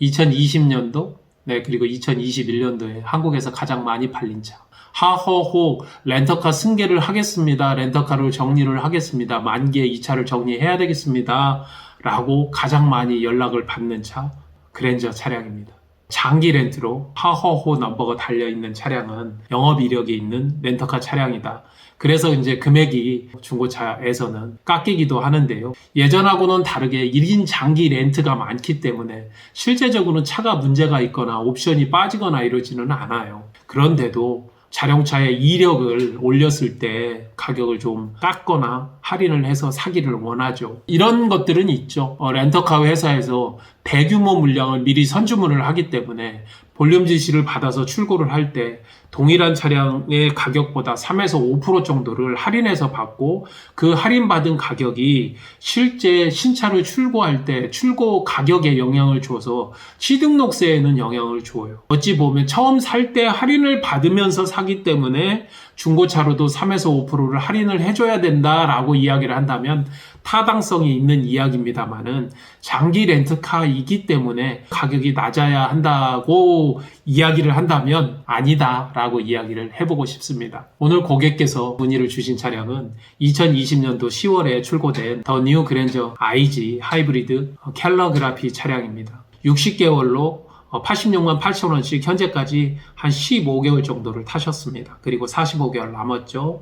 2020년도, 네, 그리고 2021년도에 한국에서 가장 많이 팔린 차. 하허호, 렌터카 승계를 하겠습니다. 렌터카를 정리를 하겠습니다. 만기에 이 차를 정리해야 되겠습니다. 라고 가장 많이 연락을 받는 차, 그랜저 차량입니다. 장기 렌트로 하허호 넘버가 달려있는 차량은 영업 이력이 있는 렌터카 차량이다. 그래서 이제 금액이 중고차에서는 깎이기도 하는데요. 예전하고는 다르게 1인 장기 렌트가 많기 때문에 실제적으로는 차가 문제가 있거나 옵션이 빠지거나 이러지는 않아요. 그런데도 자동차의 이력을 올렸을 때 가격을 좀 깎거나 할인을 해서 사기를 원하죠. 이런 것들은 있죠. 렌터카 회사에서 대규모 물량을 미리 선주문을 하기 때문에 볼륨 지시를 받아서 출고를 할 때 동일한 차량의 가격보다 3에서 5% 정도를 할인해서 받고 그 할인받은 가격이 실제 신차를 출고할 때 출고 가격에 영향을 줘서 취등록세에는 영향을 줘요. 어찌 보면 처음 살 때 할인을 받으면서 사기 때문에 중고차로도 3에서 5%를 할인을 해줘야 된다라고 이야기를 한다면 타당성이 있는 이야기입니다만은 장기 렌트카이기 때문에 가격이 낮아야 한다고 이야기를 한다면 아니다라고 이야기를 해보고 싶습니다. 오늘 고객께서 문의를 주신 차량은 2020년도 10월에 출고된 더 뉴 그랜저 IG 하이브리드 캘러그라피 차량입니다. 60개월로 86만 8천원씩 현재까지 한 15개월 정도를 타셨습니다. 그리고 45개월 남았죠.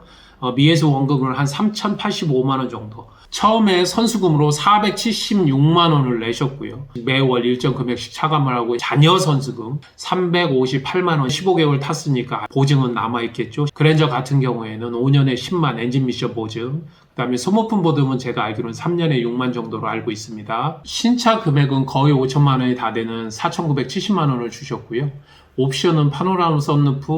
미에서 원금을 한 3,085만원 정도. 처음에 선수금으로 476만원을 내셨고요. 매월 일정 금액씩 차감을 하고 자녀 선수금 358만원 15개월 탔으니까 보증은 남아있겠죠. 그랜저 같은 경우에는 5년에 10만 엔진 미션 보증, 그 다음에 소모품 보증은 제가 알기로는 3년에 6만 정도로 알고 있습니다. 신차 금액은 거의 5천만원이 다 되는 4,970만원을 주셨고요. 옵션은 파노라마 썬루프,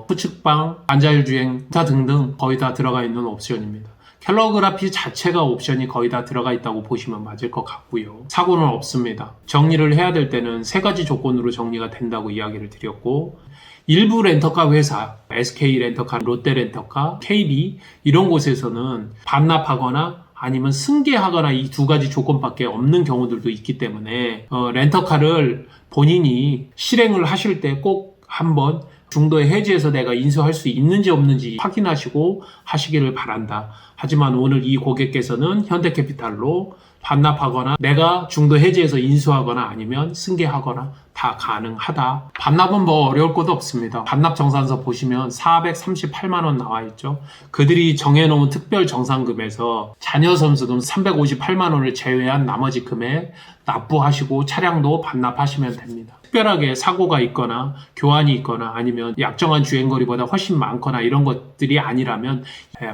후측방, 반자율 주행, 기타 등등 거의 다 들어가 있는 옵션입니다. 캘러그라피 자체가 옵션이 거의 다 들어가 있다고 보시면 맞을 것 같고요. 사고는 없습니다. 정리를 해야 될 때는 세 가지 조건으로 정리가 된다고 이야기를 드렸고, 일부 렌터카 회사, SK 렌터카, 롯데 렌터카, KB 이런 곳에서는 반납하거나 아니면 승계하거나 이 두 가지 조건밖에 없는 경우들도 있기 때문에 렌터카를 본인이 실행을 하실 때 꼭 한번 중도에 해지해서 내가 인수할 수 있는지 없는지 확인하시고 하시기를 바란다. 하지만 오늘 이 고객께서는 현대캐피탈로 반납하거나 내가 중도 해지해서 인수하거나 아니면 승계하거나 다 가능하다. 반납은 어려울 것도 없습니다. 반납 정산서 보시면 438만원 나와 있죠. 그들이 정해놓은 특별 정산금에서 자녀 선수금 358만원을 제외한 나머지 금액 납부하시고 차량도 반납하시면 됩니다. 특별하게 사고가 있거나 교환이 있거나 아니면 약정한 주행거리보다 훨씬 많거나 이런 것들이 아니라면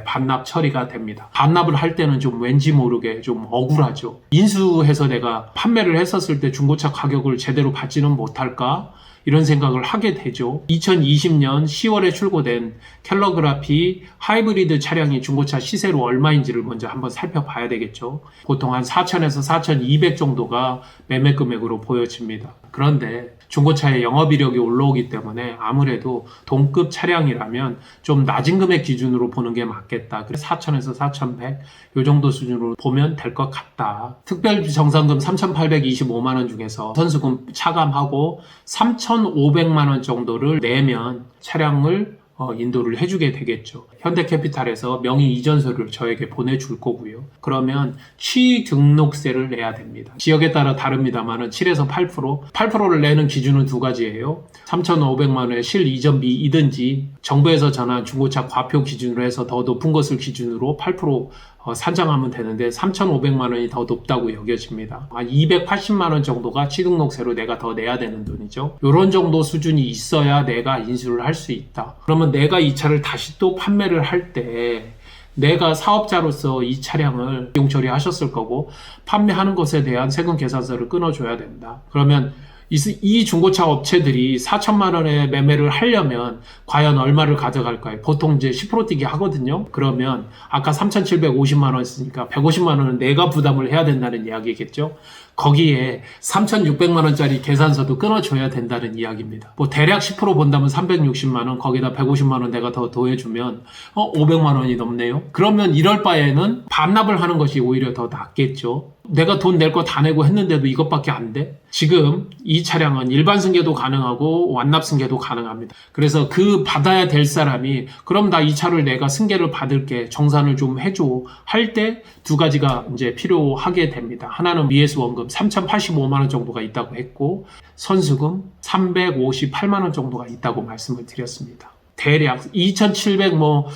반납 처리가 됩니다. 반납을 할 때는 좀 왠지 모르게 좀 억울하죠. 인수해서 내가 판매를 했었을 때 중고차 가격을 제대로 받지는 못할까? 이런 생각을 하게 되죠. 2020년 10월에 출고된 캘러그라피 하이브리드 차량이 중고차 시세로 얼마인지를 먼저 한번 살펴봐야 되겠죠. 보통 한 4,000에서 4,200 정도가 매매 금액으로 보여집니다. 그런데 중고차의 영업이력이 올라오기 때문에 아무래도 동급 차량이라면 좀 낮은 금액 기준으로 보는 게 맞겠다. 그래서 4,000에서 4,100 이 정도 수준으로 보면 될 것 같다. 특별 정산금 3,825만원 중에서 선수금 차감하고 3,500만원 정도를 내면 차량을 인도를 해주게 되겠죠. 현대캐피탈에서 명의 이전서를 저에게 보내줄 거고요. 그러면 취등록세를 내야 됩니다. 지역에 따라 다릅니다만 7에서 8%를 내는 기준은 두 가지예요. 3,500만 원의 실이전비이든지 정부에서 전한 중고차 과표 기준으로 해서 더 높은 것을 기준으로 8% 산정하면 되는데 3,500만 원이 더 높다고 여겨집니다. 한 280만 원 정도가 취등록세로 내가 더 내야 되는 돈이죠. 이런 정도 수준이 있어야 내가 인수를 할 수 있다. 그러면 내가 이 차를 다시 또 판매를 할 때 내가 사업자로서 이 차량을 비용 처리하셨을 거고 판매하는 것에 대한 세금 계산서를 끊어줘야 된다. 그러면 이 중고차 업체들이 4천만 원에 매매를 하려면 과연 얼마를 가져갈까요? 보통 이제 10% 뛰기 하거든요. 그러면 아까 3,750만 원 했으니까 150만 원은 내가 부담을 해야 된다는 이야기겠죠. 거기에 3,600만 원짜리 계산서도 끊어줘야 된다는 이야기입니다. 뭐 대략 10% 본다면 360만 원, 거기다 150만 원 내가 더 더해주면 500만 원이 넘네요. 그러면 이럴 바에는 반납을 하는 것이 오히려 더 낫겠죠. 내가 돈 낼 거 다 내고 했는데도 이것밖에 안 돼? 지금 이 차량은 일반 승계도 가능하고 완납 승계도 가능합니다. 그래서 그 받아야 될 사람이 그럼 나 이 차를 내가 승계를 받을게, 정산을 좀 해줘 할 때 두 가지가 이제 필요하게 됩니다. 하나는 미에스 원금 3,085만 원 정도가 있다고 했고, 선수금 358만 원 정도가 있다고 말씀을 드렸습니다. 대략 2,700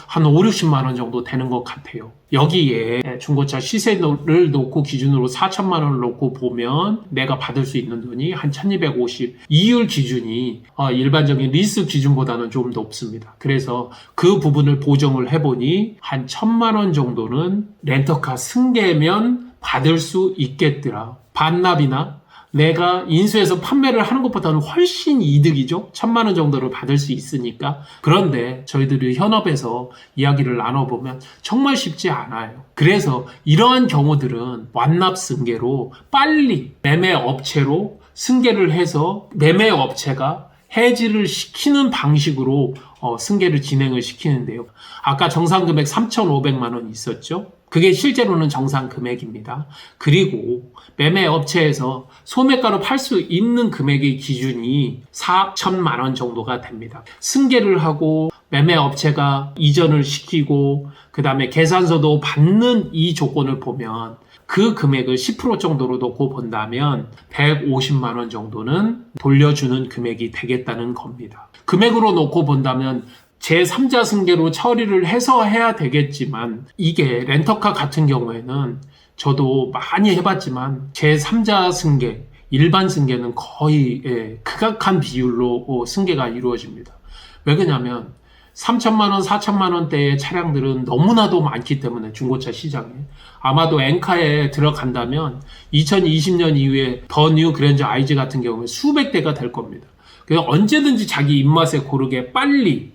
한 5, 60만 원 정도 되는 것 같아요. 여기에 중고차 시세를 놓고 기준으로 4천만 원을 놓고 보면 내가 받을 수 있는 돈이 한 1,250. 이율 기준이 일반적인 리스 기준보다는 좀 높습니다. 그래서 그 부분을 보정을 해보니 한 1,000만 원 정도는 렌터카 승계면 받을 수 있겠더라. 반납이나 내가 인수해서 판매를 하는 것보다는 훨씬 이득이죠. 1,000만 원 정도를 받을 수 있으니까. 그런데 저희들이 현업에서 이야기를 나눠보면 정말 쉽지 않아요. 그래서 이러한 경우들은 완납 승계로 빨리 매매 업체로 승계를 해서 매매 업체가 해지를 시키는 방식으로 승계를 진행을 시키는데요. 아까 정상 금액 3,500만 원 있었죠. 그게 실제로는 정상 금액입니다. 그리고 매매 업체에서 소매가로 팔 수 있는 금액의 기준이 4천만 원 정도가 됩니다. 승계를 하고 매매 업체가 이전을 시키고 그 다음에 계산서도 받는 이 조건을 보면 그 금액을 10% 정도로 놓고 본다면 150만 원 정도는 돌려주는 금액이 되겠다는 겁니다. 금액으로 놓고 본다면 제3자 승계로 처리를 해서 해야 되겠지만 이게 렌터카 같은 경우에는 저도 많이 해봤지만 제3자 승계, 일반 승계는 거의 극악한 비율로 승계가 이루어집니다. 왜 그러냐면 3천만 원, 4천만 원대의 차량들은 너무나도 많기 때문에 중고차 시장에 아마도 엔카에 들어간다면 2020년 이후에 더 뉴 그랜저 IG 같은 경우에 수백 대가 될 겁니다. 그래서 언제든지 자기 입맛에 고르게 빨리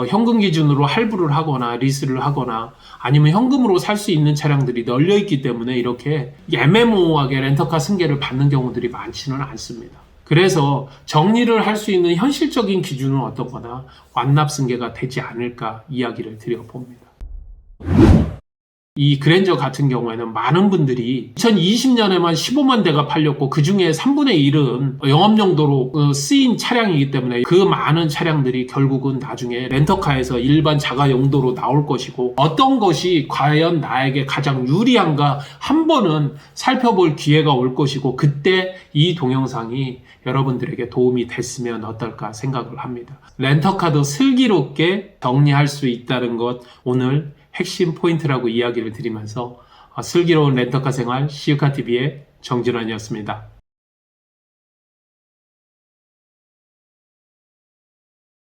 현금 기준으로 할부를 하거나 리스를 하거나 아니면 현금으로 살 수 있는 차량들이 널려 있기 때문에 이렇게 애매모호하게 렌터카 승계를 받는 경우들이 많지는 않습니다. 그래서 정리를 할 수 있는 현실적인 기준은 어떤 거나 완납 승계가 되지 않을까 이야기를 드려봅니다. 이 그랜저 같은 경우에는 많은 분들이 2020년에만 15만 대가 팔렸고 그 중에 3분의 1은 영업용도로 쓰인 차량이기 때문에 그 많은 차량들이 결국은 나중에 렌터카에서 일반 자가 용도로 나올 것이고 어떤 것이 과연 나에게 가장 유리한가 한 번은 살펴볼 기회가 올 것이고 그때 이 동영상이 여러분들에게 도움이 됐으면 어떨까 생각을 합니다. 렌터카도 슬기롭게 정리할 수 있다는 것 오늘 핵심 포인트라고 이야기를 드리면서 슬기로운 렌터카 생활 시우카TV의 정진환이었습니다.